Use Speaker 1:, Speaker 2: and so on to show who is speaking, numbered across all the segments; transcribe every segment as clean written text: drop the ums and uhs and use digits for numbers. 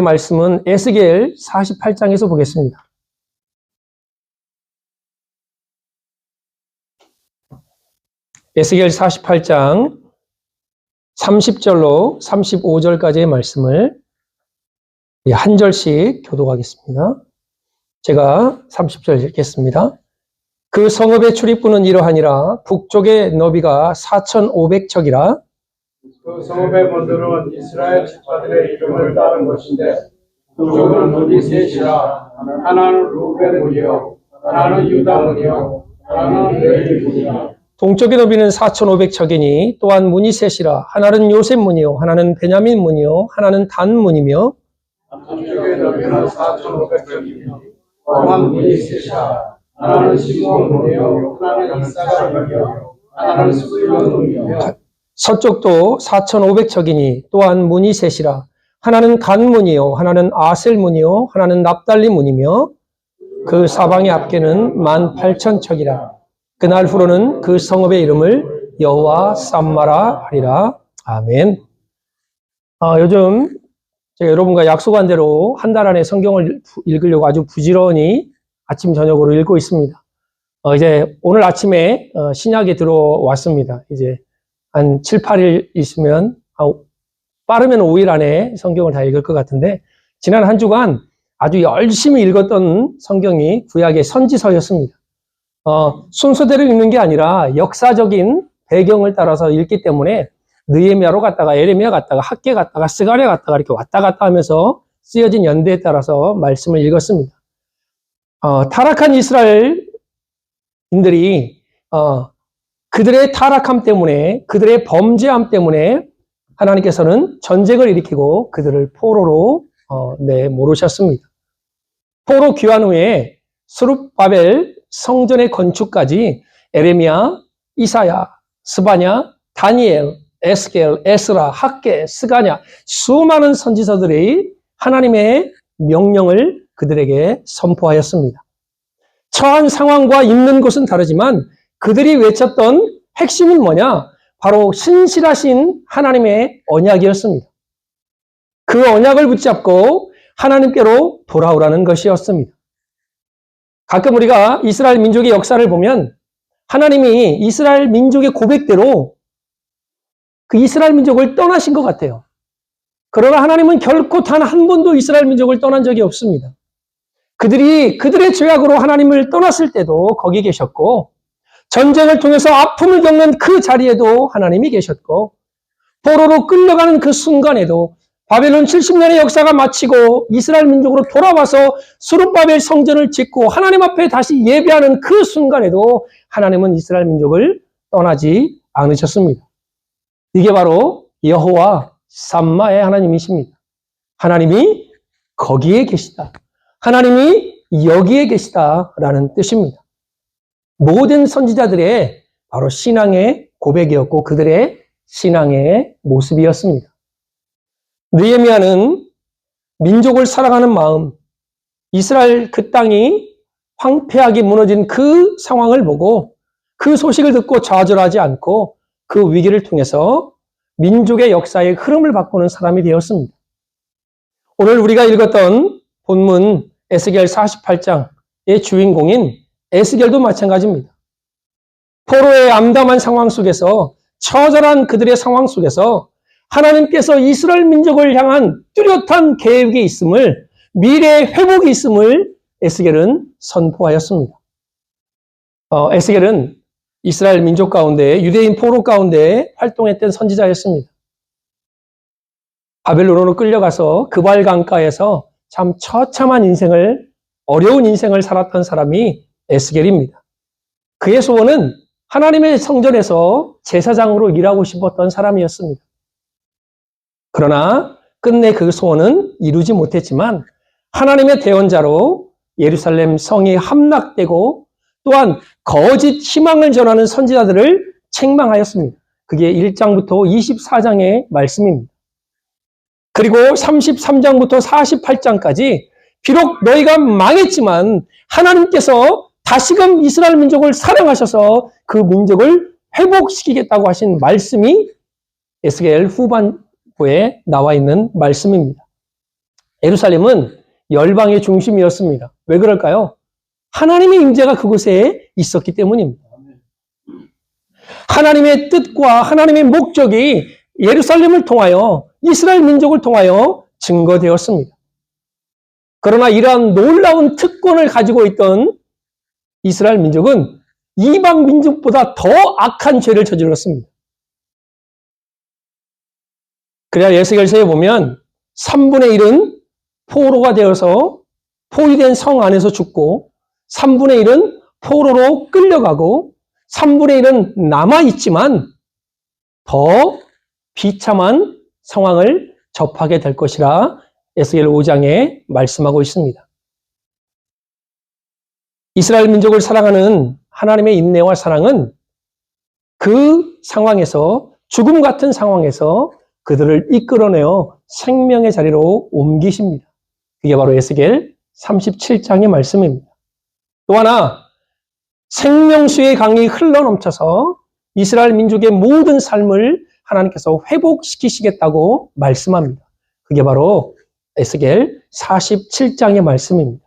Speaker 1: 말씀은 에스겔 48장에서 보겠습니다. 에스겔 48장 30절로 35절까지의 말씀을 한 절씩 교독하겠습니다. 제가 30절 읽겠습니다. 그 성읍의 출입구는 이러하니라. 북쪽의 너비가 4,500척이라.
Speaker 2: 그 성읍의 문들은 이스라엘 지파들의 이름을 따른 것인데 북쪽은 문이 셋이라. 하나는 루벤 문이요, 하나는 유다 문이요, 하나는 레위 문이라.
Speaker 1: 동쪽의 너비는 4,500척이니 또한 문이 셋이라. 하나는 요셉 문이요, 하나는 베냐민 문이요, 하나는 단 문이며.
Speaker 2: 남쪽의 너비는 4,500척이니 또한 문이 셋이라. 하나는 시므온 문이요, 하나는 이사갈 문이요, 하나는 스불론 문이요.
Speaker 1: 서쪽도 4,500척이니 또한 문이 셋이라. 하나는 간 문이요, 하나는 아셀 문이요, 하나는 납달리 문이며. 그 사방의 앞에는 18,000척이라. 그날 후로는 그 성읍의 이름을 여호와 삼마라 하리라. 아멘. 요즘 제가 여러분과 약속한 대로 한 달 안에 성경을 읽으려고 아주 부지런히 아침 저녁으로 읽고 있습니다. 이제 오늘 아침에 신약에 들어왔습니다. 이제 한 7, 8일 있으면 빠르면 5일 안에 성경을 다 읽을 것 같은데, 지난 한 주간 아주 열심히 읽었던 성경이 구약의 선지서였습니다. 순서대로 읽는 게 아니라 역사적인 배경을 따라서 읽기 때문에 느헤미야로 갔다가 에레미야 갔다가 학개 갔다가 스가랴 갔다가 이렇게 왔다 갔다 하면서 쓰여진 연대에 따라서 말씀을 읽었습니다. 타락한 이스라엘인들이 그들의 타락함 때문에, 그들의 범죄함 때문에 하나님께서는 전쟁을 일으키고 그들을 포로로 내모르셨습니다. 포로 귀환 후에 스룹바벨 성전의 건축까지 에레미야, 이사야, 스바냐, 다니엘, 에스겔, 에스라, 학개, 스가냐, 수많은 선지서들이 하나님의 명령을 그들에게 선포하였습니다. 처한 상황과 있는 곳은 다르지만 그들이 외쳤던 핵심은 뭐냐? 바로 신실하신 하나님의 언약이었습니다. 그 언약을 붙잡고 하나님께로 돌아오라는 것이었습니다. 가끔 우리가 이스라엘 민족의 역사를 보면 하나님이 이스라엘 민족의 고백대로 그 이스라엘 민족을 떠나신 것 같아요. 그러나 하나님은 결코 단 한 번도 이스라엘 민족을 떠난 적이 없습니다. 그들이 그들의 죄악으로 하나님을 떠났을 때도 거기 계셨고, 전쟁을 통해서 아픔을 겪는 그 자리에도 하나님이 계셨고, 포로로 끌려가는 그 순간에도 바벨론 70년의 역사가 마치고 이스라엘 민족으로 돌아와서 스룹바벨 성전을 짓고 하나님 앞에 다시 예배하는 그 순간에도 하나님은 이스라엘 민족을 떠나지 않으셨습니다. 이게 바로 여호와 삼마의 하나님이십니다. 하나님이 거기에 계시다. 하나님이 여기에 계시다라는 뜻입니다. 모든 선지자들의 바로 신앙의 고백이었고 그들의 신앙의 모습이었습니다. 느헤미야는 민족을 사랑하는 마음, 이스라엘 그 땅이 황폐하게 무너진 그 상황을 보고 그 소식을 듣고 좌절하지 않고 그 위기를 통해서 민족의 역사의 흐름을 바꾸는 사람이 되었습니다. 오늘 우리가 읽었던 본문 에스겔 48장의 주인공인 에스겔도 마찬가지입니다. 포로의 암담한 상황 속에서, 처절한 그들의 상황 속에서 하나님께서 이스라엘 민족을 향한 뚜렷한 계획이 있음을, 미래의 회복이 있음을 에스겔은 선포하였습니다. 에스겔은 이스라엘 민족 가운데, 유대인 포로 가운데 활동했던 선지자였습니다. 바벨론으로 끌려가서 그발 강가에서 참 처참한 인생을, 어려운 인생을 살았던 사람이 에스겔입니다. 그의 소원은 하나님의 성전에서 제사장으로 일하고 싶었던 사람이었습니다. 그러나 끝내 그 소원은 이루지 못했지만 하나님의 대언자로 예루살렘 성이 함락되고 또한 거짓 희망을 전하는 선지자들을 책망하였습니다. 그게 1장부터 24장의 말씀입니다. 그리고 33장부터 48장까지 비록 너희가 망했지만 하나님께서 다시금 이스라엘 민족을 사랑하셔서 그 민족을 회복시키겠다고 하신 말씀이 에스겔 후반부에 나와 있는 말씀입니다. 예루살렘은 열방의 중심이었습니다. 왜 그럴까요? 하나님의 임재가 그곳에 있었기 때문입니다. 하나님의 뜻과 하나님의 목적이 예루살렘을 통하여 이스라엘 민족을 통하여 증거되었습니다. 그러나 이러한 놀라운 특권을 가지고 있던 이스라엘 민족은 이방 민족보다 더 악한 죄를 저질렀습니다. 그래야 에스겔서에 보면 3분의 1은 포로가 되어서 포위된 성 안에서 죽고 3분의 1은 포로로 끌려가고 3분의 1은 남아있지만 더 비참한 상황을 접하게 될 것이라 에스겔 5장에 말씀하고 있습니다. 이스라엘 민족을 사랑하는 하나님의 인내와 사랑은 그 상황에서 죽음 같은 상황에서 그들을 이끌어내어 생명의 자리로 옮기십니다. 그게 바로 에스겔 37장의 말씀입니다. 또 하나 생명수의 강이 흘러넘쳐서 이스라엘 민족의 모든 삶을 하나님께서 회복시키시겠다고 말씀합니다. 그게 바로 에스겔 47장의 말씀입니다.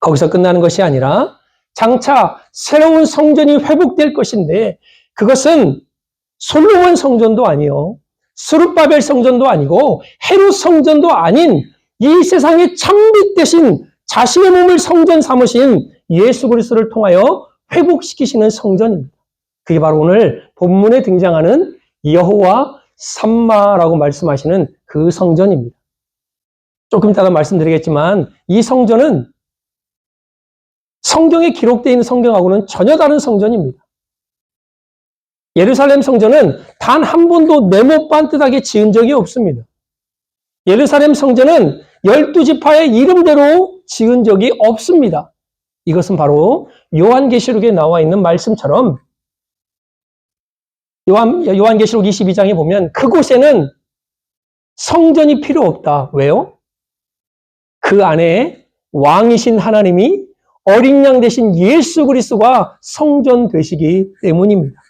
Speaker 1: 거기서 끝나는 것이 아니라 장차 새로운 성전이 회복될 것인데 그것은 솔로몬 성전도 아니요 스룹바벨 성전도 아니고 헤롯 성전도 아닌 이 세상의 참빛 대신 자신의 몸을 성전 삼으신 예수 그리스도를 통하여 회복시키시는 성전입니다. 그게 바로 오늘 본문에 등장하는 여호와 삼마라고 말씀하시는 그 성전입니다. 조금 이따가 말씀드리겠지만 이 성전은 성경에 기록되어 있는 성경하고는 전혀 다른 성전입니다. 예루살렘 성전은 단 한 번도 네모 반듯하게 지은 적이 없습니다. 예루살렘 성전은 12지파의 이름대로 지은 적이 없습니다. 이것은 바로 요한계시록에 나와 있는 말씀처럼 요한계시록 22장에 보면 그곳에는 성전이 필요 없다. 왜요? 그 안에 왕이신 하나님이 어린 양 대신 예수 그리스도가 성전 되시기 때문입니다.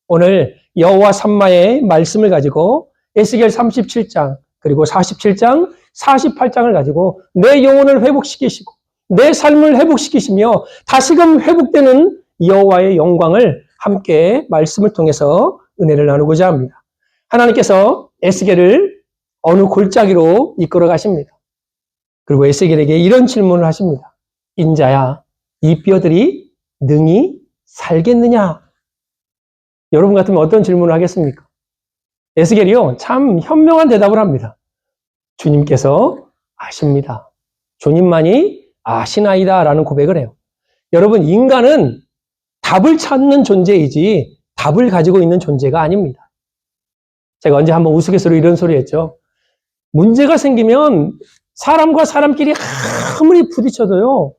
Speaker 1: 오늘 여호와 삼마의 말씀을 가지고 에스겔 37장 그리고 47장, 48장을 가지고 내 영혼을 회복시키시고 내 삶을 회복시키시며 다시금 회복되는 여호와의 영광을 함께 말씀을 통해서 은혜를 나누고자 합니다. 하나님께서 에스겔을 어느 골짜기로 이끌어 가십니다. 그리고 에스겔에게 이런 질문을 하십니다. 인자야, 이 뼈들이 능히 살겠느냐? 여러분 같으면 어떤 질문을 하겠습니까? 에스겔이요, 참 현명한 대답을 합니다. 주님께서 아십니다. 주님만이 아시나이다 라는 고백을 해요. 여러분, 인간은 답을 찾는 존재이지 답을 가지고 있는 존재가 아닙니다. 제가 언제 한번 우스갯소리로 이런 소리 했죠. 문제가 생기면 사람과 사람끼리 아무리 부딪혀도요,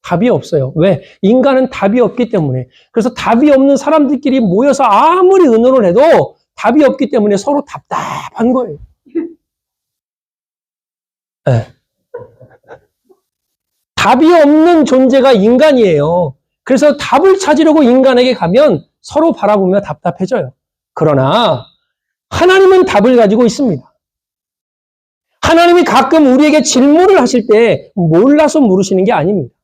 Speaker 1: 답이 없어요. 왜? 인간은 답이 없기 때문에. 그래서 답이 없는 사람들끼리 모여서 아무리 의논을 해도 답이 없기 때문에 서로 답답한 거예요. 네. 답이 없는 존재가 인간이에요. 그래서 답을 찾으려고 인간에게 가면 서로 바라보며 답답해져요. 그러나 하나님은 답을 가지고 있습니다. 하나님이 가끔 우리에게 질문을 하실 때 몰라서 물으시는 게 아닙니다.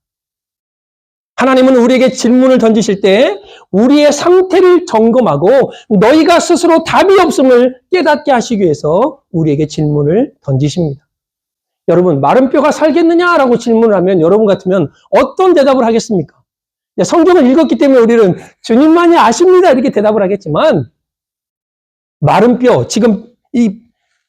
Speaker 1: 하나님은 우리에게 질문을 던지실 때 우리의 상태를 점검하고 너희가 스스로 답이 없음을 깨닫게 하시기 위해서 우리에게 질문을 던지십니다. 여러분, 마른 뼈가 살겠느냐라고 질문을 하면 여러분 같으면 어떤 대답을 하겠습니까? 성경을 읽었기 때문에 우리는 주님만이 아십니다 이렇게 대답을 하겠지만 마른 뼈, 지금 이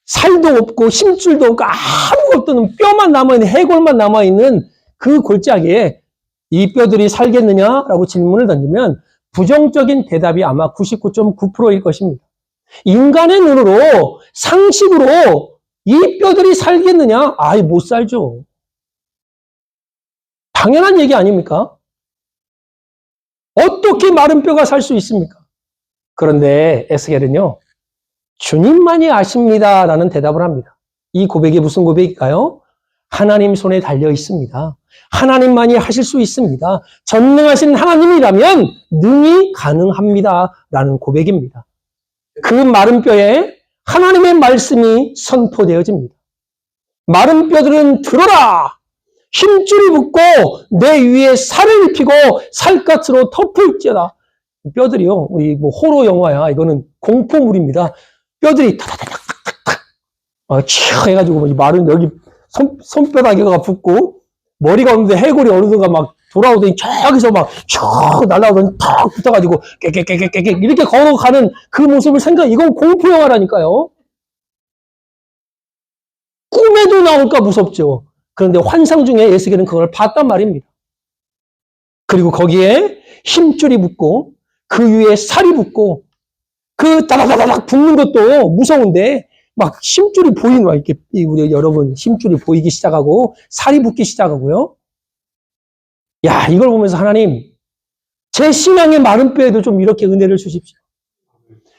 Speaker 1: 살도 없고 힘줄도 없고 아무것도 없는 뼈만 남아있는 해골만 남아있는 그 골짜기에 이 뼈들이 살겠느냐라고 질문을 던지면 부정적인 대답이 아마 99.9%일 것입니다. 인간의 눈으로 상식으로 이 뼈들이 살겠느냐? 아이, 못 살죠. 당연한 얘기 아닙니까? 어떻게 마른 뼈가 살 수 있습니까? 그런데 에스겔은요, 주님만이 아십니다라는 대답을 합니다. 이 고백이 무슨 고백일까요? 하나님 손에 달려 있습니다. 하나님만이 하실 수 있습니다. 전능하신 하나님이라면 능히 가능합니다라는 고백입니다. 그 마른 뼈에 하나님의 말씀이 선포되어집니다. 마른 뼈들은 들어라! 힘줄이 붙고 내 위에 살을 입히고 살갗으로 덮을지어다. 뼈들이요. 우리 뭐 호러 영화야. 이거는 공포물입니다. 뼈들이 타다다닥 치 해가지고 마른 여기 손바닥에가 붙고 머리가 없는데 해골이 어느샌가 막 돌아오더니 저기서 막 쭉 날아오더니 탁 붙어가지고 깨깨깨깨깨 이렇게 걸어가는 그 모습을 이건 공포 영화라니까요. 꿈에도 나올까 무섭죠. 그런데 환상 중에 에스겔은 그걸 봤단 말입니다. 그리고 거기에 힘줄이 붙고 그 위에 살이 붙고 그 따다다닥 붙는 것도 무서운데 막 힘줄이 보이는 거야. 이렇게 우리 여러분 힘줄이 보이기 시작하고 살이 붙기 시작하고요. 야, 이걸 보면서 하나님 제 신앙의 마른 뼈에도 좀 이렇게 은혜를 주십시오.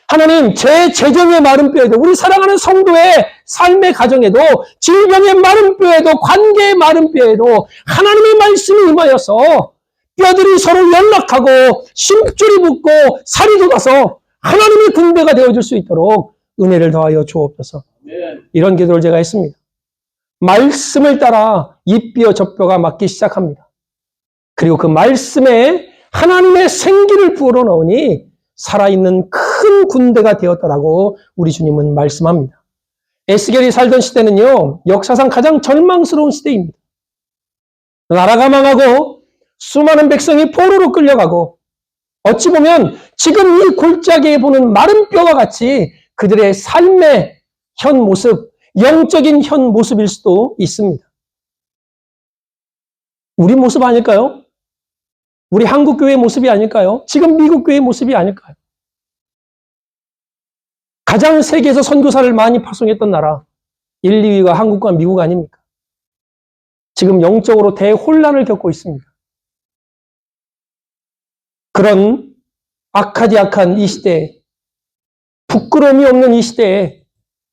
Speaker 1: 하나님 제 재정의 마른 뼈에도 우리 사랑하는 성도의 삶의 가정에도 질병의 마른 뼈에도 관계의 마른 뼈에도 하나님의 말씀이 임하여서 뼈들이 서로 연락하고 심줄이 붙고 살이 돋아서 하나님의 군대가 되어줄 수 있도록 은혜를 더하여 주옵소서. 이런 기도를 제가 했습니다. 말씀을 따라 이 뼈 저 뼈가 맞기 시작합니다. 그리고 그 말씀에 하나님의 생기를 부어 넣으니 살아있는 큰 군대가 되었다라고 우리 주님은 말씀합니다. 에스겔이 살던 시대는요, 역사상 가장 절망스러운 시대입니다. 나라가 망하고 수많은 백성이 포로로 끌려가고 어찌 보면 지금 이 골짜기에 보는 마른 뼈와 같이 그들의 삶의 현 모습, 영적인 현 모습일 수도 있습니다. 우리 모습 아닐까요? 우리 한국 교회의 모습이 아닐까요? 지금 미국 교회의 모습이 아닐까요? 가장 세계에서 선교사를 많이 파송했던 나라 1, 2위가 한국과 미국 아닙니까? 지금 영적으로 대혼란을 겪고 있습니다. 그런 악하디 이 시대에 부끄러움이 없는 이 시대에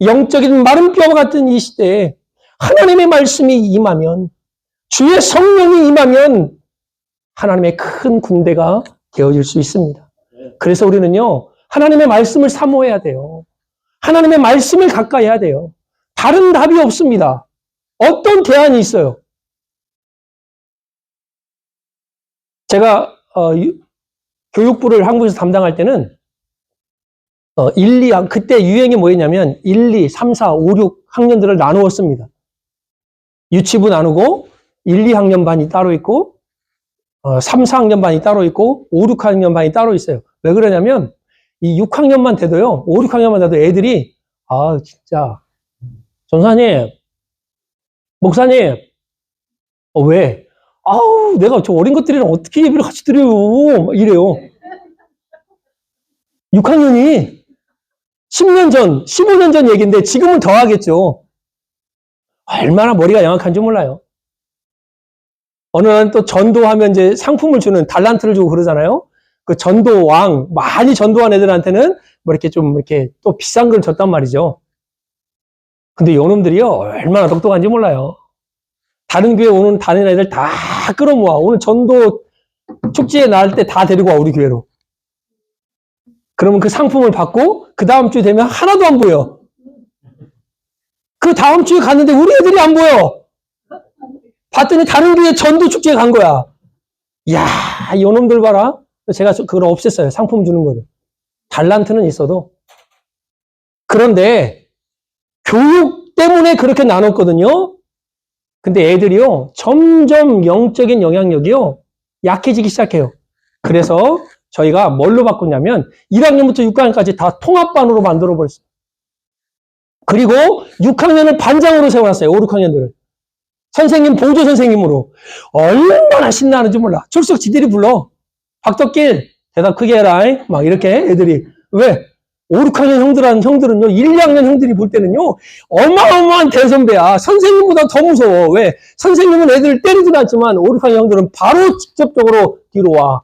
Speaker 1: 영적인 마른 뼈와 같은 이 시대에 하나님의 말씀이 임하면 주의 성령이 임하면 하나님의 큰 군대가 되어질 수 있습니다. 그래서 우리는요, 하나님의 말씀을 사모해야 돼요. 하나님의 말씀을 가까이 해야 돼요. 다른 답이 없습니다. 어떤 대안이 있어요? 제가 교육부를 한국에서 담당할 때는 1, 2, 그때 유행이 뭐였냐면 1, 2, 3, 4, 5, 6 학년들을 나누었습니다. 유치부 나누고 1, 2학년 반이 따로 있고 3, 4학년 반이 따로 있고 5, 6학년 반이 따로 있어요. 왜 그러냐면 이 6학년만 돼도요. 5, 6학년만 돼도 애들이 진짜 전사님, 목사님 왜? 내가 저 어린 것들이랑 어떻게 예배를 같이 드려요? 이래요. 6학년이 10년 전, 15년 전 얘기인데 지금은 더 하겠죠. 얼마나 머리가 영악한지 몰라요. 어느 날 또 전도하면 이제 상품을 주는 달란트를 주고 그러잖아요. 그 전도왕, 많이 전도한 애들한테는 뭐 이렇게 좀 이렇게 또 비싼 걸 줬단 말이죠. 근데 요놈들이요, 얼마나 똑똑한지 몰라요. 다른 교회 오는 다른 애들 다 끌어모아. 오늘 전도 축제에 나갈 때 다 데리고 와, 우리 교회로. 그러면 그 상품을 받고 그 다음 주 되면 하나도 안 보여. 그 다음 주에 갔는데 우리 애들이 안 보여. 봤더니 다른 교회 전도 축제에 간 거야. 이야, 요놈들 봐라. 제가 그걸 없앴어요. 상품 주는 거를. 달란트는 있어도. 그런데 교육 때문에 그렇게 나눴거든요. 근데 애들이요, 점점 영적인 영향력이요, 약해지기 시작해요. 그래서 저희가 뭘로 바꾸냐면 1학년부터 6학년까지 다 통합반으로 만들어버렸어요. 그리고 6학년을 반장으로 세워놨어요. 5, 6학년들을. 선생님, 보조 선생님으로. 얼마나 신나는지 몰라. 출석 지들이 불러. 박덕길, 대답 크게 해라. 막 이렇게 애들이. 왜? 5, 6학년 형들은요, 1, 2학년 형들이 볼 때는요, 어마어마한 대선배야. 선생님보다 더 무서워. 왜? 선생님은 애들을 때리진 않지만 5, 6학년 형들은 바로 직접적으로 뒤로 와.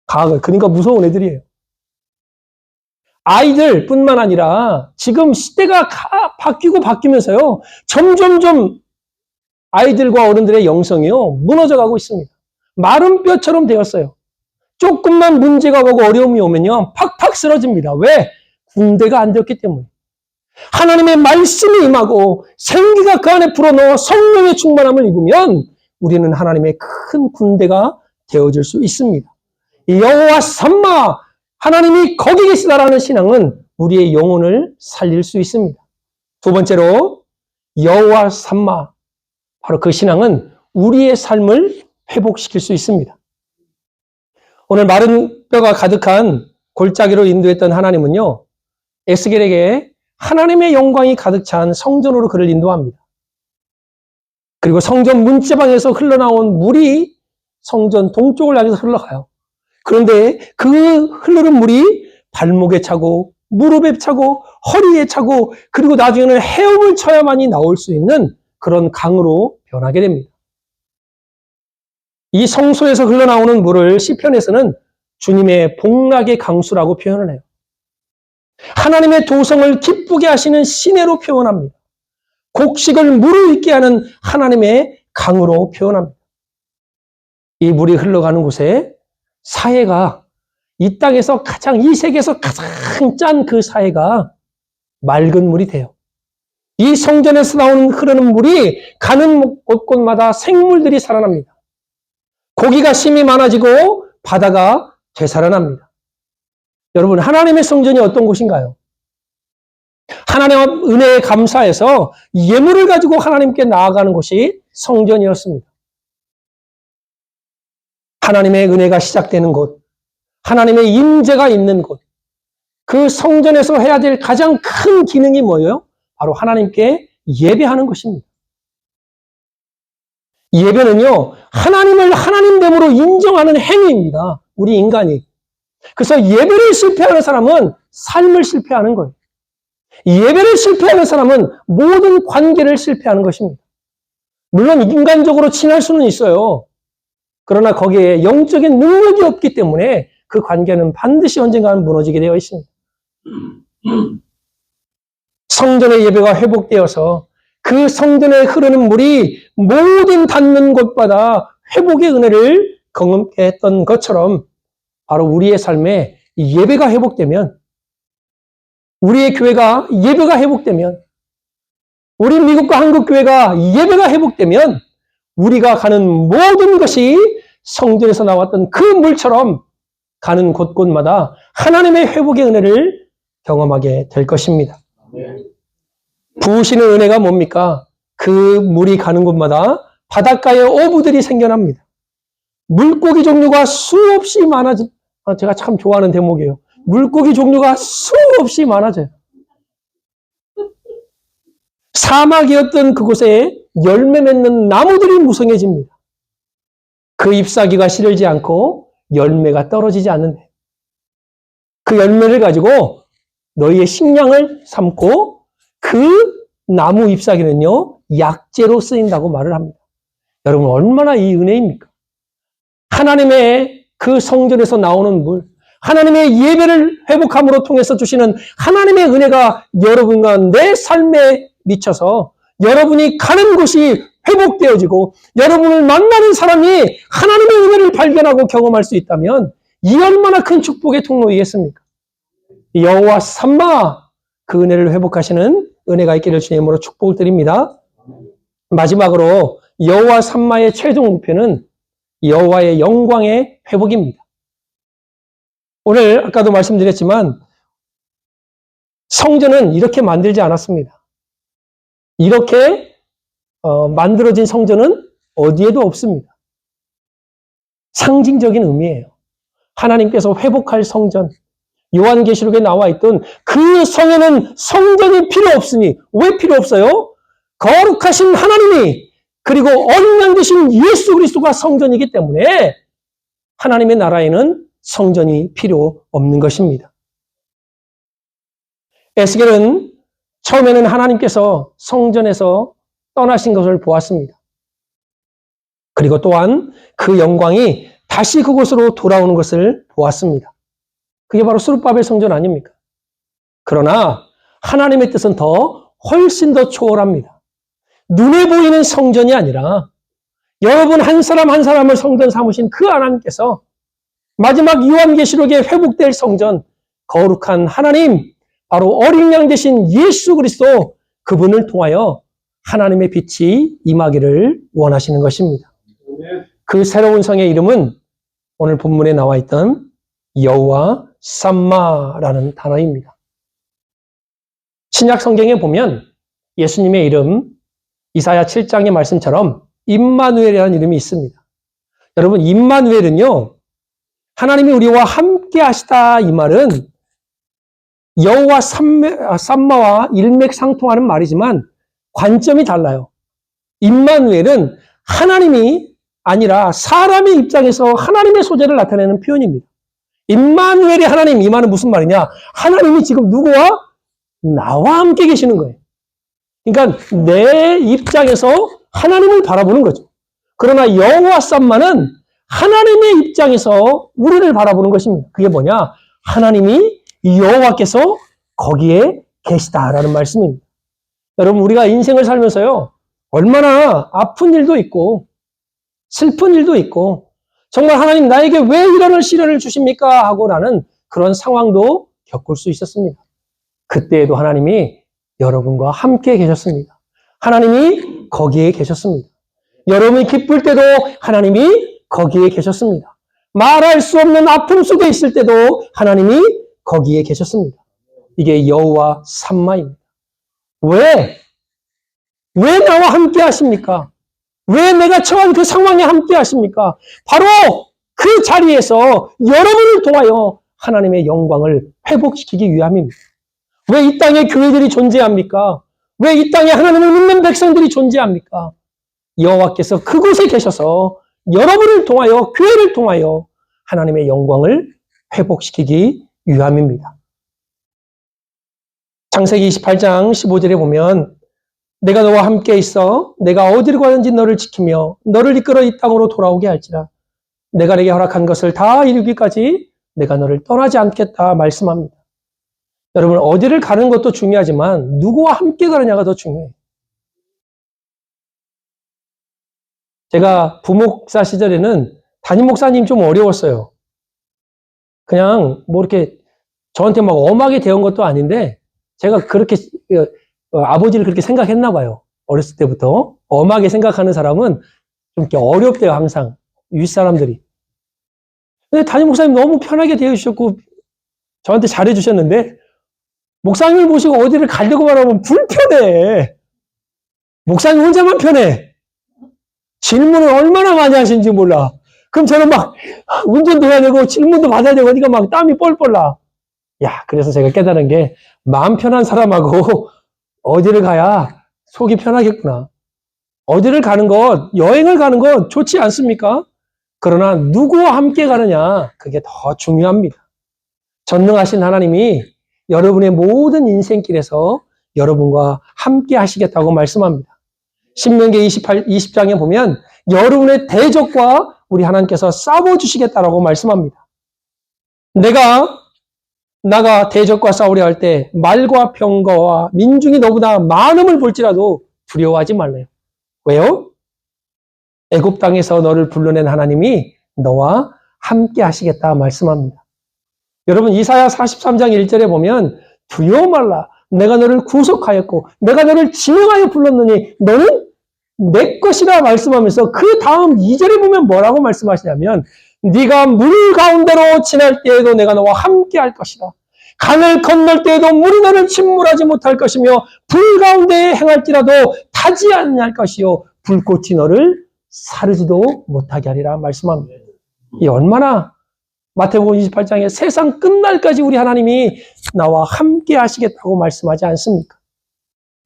Speaker 1: 그러니까 무서운 애들이에요. 아이들 뿐만 아니라 지금 시대가 바뀌고 바뀌면서요, 점점점 아이들과 어른들의 영성이요, 무너져가고 있습니다. 마른 뼈처럼 되었어요. 조금만 문제가 오고 어려움이 오면요, 팍팍 쓰러집니다. 왜? 군대가 안 되었기 때문에. 하나님의 말씀이 임하고 생기가 그 안에 불어넣어 성령의 충만함을 입으면 우리는 하나님의 큰 군대가 되어질 수 있습니다. 여호와 삼마, 하나님이 거기 계시다라는 신앙은 우리의 영혼을 살릴 수 있습니다. 두 번째로 여호와 삼마, 바로 그 신앙은 우리의 삶을 회복시킬 수 있습니다. 오늘 마른 뼈가 가득한 골짜기로 인도했던 하나님은요, 에스겔에게 하나님의 영광이 가득 찬 성전으로 그를 인도합니다. 그리고 성전 문제방에서 흘러나온 물이 성전 동쪽을 향해서 흘러가요. 그런데 그 흐르는 물이 발목에 차고 무릎에 차고 허리에 차고 그리고 나중에는 헤엄을 쳐야만이 나올 수 있는 그런 강으로 변하게 됩니다. 이 성소에서 흘러나오는 물을 시편에서는 주님의 복락의 강수라고 표현을 해요. 하나님의 도성을 기쁘게 하시는 시내로 표현합니다. 곡식을 무르익게 하는 하나님의 강으로 표현합니다. 이 물이 흘러가는 곳에 사해가 이 땅에서 이 세계에서 가장 짠 그 사해가 맑은 물이 돼요. 이 성전에서 나오는 흐르는 물이 가는 곳곳마다 생물들이 살아납니다. 고기가 심이 많아지고 바다가 되살아납니다. 여러분, 하나님의 성전이 어떤 곳인가요? 하나님의 은혜에 감사해서 예물을 가지고 하나님께 나아가는 곳이 성전이었습니다. 하나님의 은혜가 시작되는 곳, 하나님의 임재가 있는 곳, 그 성전에서 해야 될 가장 큰 기능이 뭐예요? 바로 하나님께 예배하는 것입니다. 예배는요, 하나님을 하나님됨으로 인정하는 행위입니다. 우리 인간이. 그래서 예배를 실패하는 사람은 삶을 실패하는 거예요. 예배를 실패하는 사람은 모든 관계를 실패하는 것입니다. 물론 인간적으로 친할 수는 있어요. 그러나 거기에 영적인 능력이 없기 때문에 그 관계는 반드시 언젠가는 무너지게 되어 있습니다. 성전의 예배가 회복되어서 그 성전에 흐르는 물이 모든 닿는 곳마다 회복의 은혜를 경험케 했던 것처럼 바로 우리의 삶에 예배가 회복되면, 우리의 교회가 예배가 회복되면, 우리 미국과 한국 교회가 예배가 회복되면 우리가 가는 모든 것이 성전에서 나왔던 그 물처럼 가는 곳곳마다 하나님의 회복의 은혜를 경험하게 될 것입니다. 부으시는 은혜가 뭡니까? 그 물이 가는 곳마다 바닷가에 어부들이 생겨납니다. 물고기 종류가 수없이 많아져. 제가 참 좋아하는 대목이에요. 물고기 종류가 수없이 많아져요. 사막이었던 그곳에 열매 맺는 나무들이 무성해집니다. 그 잎사귀가 시들지 않고 열매가 떨어지지 않는데 그 열매를 가지고 너희의 식량을 삼고 그 나무 잎사귀는요, 약재로 쓰인다고 말을 합니다. 여러분, 얼마나 이 은혜입니까? 하나님의 그 성전에서 나오는 물, 하나님의 예배를 회복함으로 통해서 주시는 하나님의 은혜가 여러분과 내 삶에 미쳐서 여러분이 가는 곳이 회복되어지고 여러분을 만나는 사람이 하나님의 은혜를 발견하고 경험할 수 있다면 이 얼마나 큰 축복의 통로이겠습니까? 여호와 삼마, 그 은혜를 회복하시는 은혜가 있기를 주님으로 축복을 드립니다. 마지막으로 여호와 삼마의 최종 목표는 여호와의 영광의 회복입니다. 오늘 아까도 말씀드렸지만 성전은 이렇게 만들지 않았습니다. 이렇게 만들어진 성전은 어디에도 없습니다. 상징적인 의미예요. 하나님께서 회복할 성전, 요한계시록에 나와 있던 그 성에는 성전이 필요 없으니, 왜 필요 없어요? 거룩하신 하나님이, 그리고 어린 양 되신 예수 그리스도가 성전이기 때문에 하나님의 나라에는 성전이 필요 없는 것입니다. 에스겔은 처음에는 하나님께서 성전에서 떠나신 것을 보았습니다. 그리고 또한 그 영광이 다시 그곳으로 돌아오는 것을 보았습니다. 그게 바로 스룹바벨 성전 아닙니까? 그러나 하나님의 뜻은 훨씬 더 초월합니다. 눈에 보이는 성전이 아니라 여러분 한 사람 한 사람을 성전 삼으신 그 하나님께서 마지막 요한계시록에 회복될 성전, 거룩한 하나님, 바로 어린 양 대신 예수 그리스도 그분을 통하여 하나님의 빛이 임하기를 원하시는 것입니다. 그 새로운 성의 이름은 오늘 본문에 나와 있던 여호와 삼마라는 단어입니다. 신약 성경에 보면 예수님의 이름 이사야 7장의 말씀처럼 임마누엘이라는 이름이 있습니다. 여러분, 임마누엘은요, 하나님이 우리와 함께 하시다 이 말은 여호와 삼마와 일맥상통하는 말이지만 관점이 달라요. 임마누엘은 하나님이 아니라 사람의 입장에서 하나님의 소재를 나타내는 표현입니다. 임마누엘이 하나님, 이 말은 무슨 말이냐? 하나님이 지금 누구와? 나와 함께 계시는 거예요. 그러니까 내 입장에서 하나님을 바라보는 거죠. 그러나 여호와 삼마는 하나님의 입장에서 우리를 바라보는 것입니다. 그게 뭐냐? 하나님이 여호와께서 거기에 계시다라는 말씀입니다. 여러분, 우리가 인생을 살면서요, 얼마나 아픈 일도 있고 슬픈 일도 있고 정말 하나님 나에게 왜 이런 시련을 주십니까? 하고라는 그런 상황도 겪을 수 있었습니다. 그때에도 하나님이 여러분과 함께 계셨습니다. 하나님이 거기에 계셨습니다. 여러분이 기쁠 때도 하나님이 거기에 계셨습니다. 말할 수 없는 아픔 속에 있을 때도 하나님이 거기에 계셨습니다. 이게 여호와 삼마입니다. 왜 나와 함께 하십니까? 왜 내가 처한 그 상황에 함께 하십니까? 바로 그 자리에서 여러분을 통하여 하나님의 영광을 회복시키기 위함입니다. 왜 이 땅에 교회들이 존재합니까? 왜 이 땅에 하나님을 믿는 백성들이 존재합니까? 여호와께서 그곳에 계셔서 여러분을 통하여, 교회를 통하여 하나님의 영광을 회복시키기 위함입니다. 창세기 28장 15절에 보면 내가 너와 함께 있어 내가 어디로 가든지 너를 지키며 너를 이끌어 이 땅으로 돌아오게 할지라. 내가 내게 허락한 것을 다 이루기까지 내가 너를 떠나지 않겠다 말씀합니다. 여러분, 어디를 가는 것도 중요하지만 누구와 함께 가느냐가 더 중요해요. 제가 부목사 시절에는 담임 목사님 좀 어려웠어요. 그냥 뭐 이렇게 저한테 막 엄하게 대한 것도 아닌데 제가 그렇게 아버지를 그렇게 생각했나 봐요. 어렸을 때부터. 엄하게 생각하는 사람은 좀 이렇게 어렵대요, 항상. 윗사람들이. 근데 담임 목사님 너무 편하게 대해주셨고 저한테 잘해주셨는데 목사님을 모시고 어디를 가려고 말하면 불편해. 목사님 혼자만 편해. 질문을 얼마나 많이 하시는지 몰라. 그럼 저는 막 운전도 해야 되고 질문도 받아야 되고 그러니까 막 땀이 뻘뻘 나. 야, 그래서 제가 깨달은 게 마음 편한 사람하고 어디를 가야 속이 편하겠구나. 어디를 가는 것, 여행을 가는 것 좋지 않습니까? 그러나 누구와 함께 가느냐, 그게 더 중요합니다. 전능하신 하나님이 여러분의 모든 인생길에서 여러분과 함께 하시겠다고 말씀합니다. 신명기 20장에 보면 여러분의 대적과 우리 하나님께서 싸워주시겠다라고 말씀합니다. 나가 대적과 싸우려 할 때 말과 병거와 민중이 너보다 많음을 볼지라도 두려워하지 말래요. 왜요? 애굽 땅에서 너를 불러낸 하나님이 너와 함께 하시겠다 말씀합니다. 여러분, 이사야 43장 1절에 보면 두려워 말라. 내가 너를 구속하였고 내가 너를 지명하여 불렀느니 너는 내 것이라 말씀하면서 그 다음 2절에 보면 뭐라고 말씀하시냐면 네가 물 가운데로 지날 때에도 내가 너와 함께 할 것이다. 강을 건널 때에도 물이 너를 침몰하지 못할 것이며 불 가운데 행할지라도 타지 않을 것이요 불꽃이 너를 사르지도 못하게 하리라 말씀합니다. 이 얼마나 마태복음 28장에 세상 끝날까지 우리 하나님이 나와 함께 하시겠다고 말씀하지 않습니까?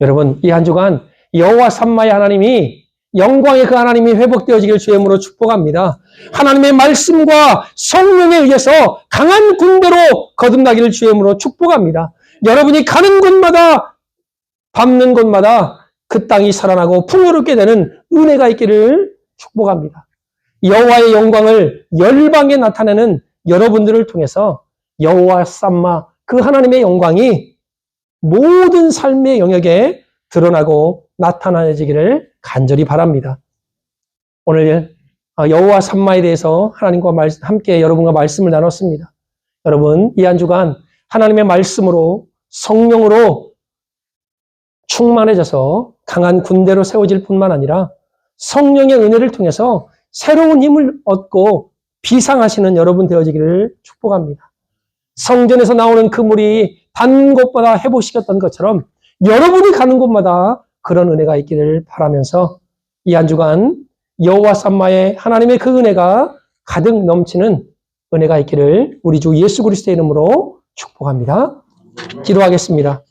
Speaker 1: 여러분, 이 한 주간 여호와 삼마의 하나님이 영광의 그 하나님이 회복되어지길 주임으로 축복합니다. 하나님의 말씀과 성령에 의해서 강한 군대로 거듭나기를 주임으로 축복합니다. 여러분이 가는 곳마다 밟는 곳마다 그 땅이 살아나고 풍요롭게 되는 은혜가 있기를 축복합니다. 여호와의 영광을 열방에 나타내는 여러분들을 통해서 여호와 삼마 그 하나님의 영광이 모든 삶의 영역에 드러나고 나타나지기를 간절히 바랍니다. 오늘 여호와 삼마에 대해서 하나님과 함께 여러분과 말씀을 나눴습니다. 여러분, 이 한 주간 하나님의 말씀으로 성령으로 충만해져서 강한 군대로 세워질 뿐만 아니라 성령의 은혜를 통해서 새로운 힘을 얻고 비상하시는 여러분 되어지기를 축복합니다. 성전에서 나오는 그 물이 단 곳보다 회복시켰던 것처럼 여러분이 가는 곳마다 그런 은혜가 있기를 바라면서 이 한 주간 여호와 삼마의 하나님의 그 은혜가 가득 넘치는 은혜가 있기를 우리 주 예수 그리스도의 이름으로 축복합니다. 기도하겠습니다.